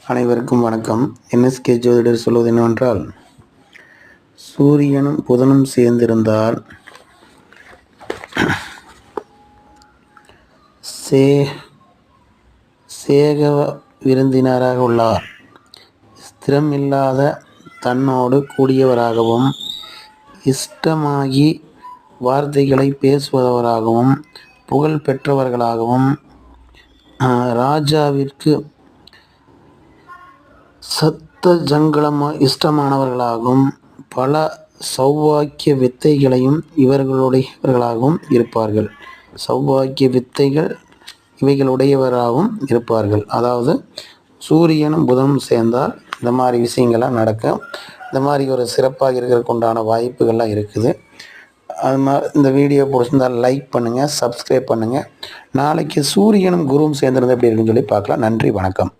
அனைவருக்கும் வணக்கம். என்எஸ்கே ஜோதிடர் சொல்வது என்னவென்றால், சூரியனும் புதனும் சேர்ந்திருந்தால் சேகவ விருந்தினராக உள்ளார். ஸ்திரமில்லாத தன்னோடு கூடியவராகவும் இஷ்டமாகி வார்த்தைகளை பேசுபவராகவும் புகழ் பெற்றவர்களாகவும் ராஜாவிற்கு சத்த ஜங்களமாக இஷ்டமானவர்களாகவும் பல சௌவாக்கிய வித்தைகளையும் இவர்களுடையவர்களாகவும் இருப்பார்கள். சௌவாக்கிய வித்தைகள் இவைகளுடையவராகவும் இருப்பார்கள். அதாவது சூரியனும் புதனும் சேர்ந்தால் இந்த மாதிரி விஷயங்கள்லாம் நடக்கும். இந்த மாதிரி ஒரு சிறப்பாக இருக்கிறதுக்கு உண்டான வாய்ப்புகள்லாம் இருக்குது. அது மாதிரி இந்த வீடியோ பிடிச்சிருந்தால் லைக் பண்ணுங்கள், சப்ஸ்கிரைப் பண்ணுங்கள். நாளைக்கு சூரியனும் குருவும் சேர்ந்துருந்து எப்படி இருக்குன்னு சொல்லி பார்க்கலாம். நன்றி, வணக்கம்.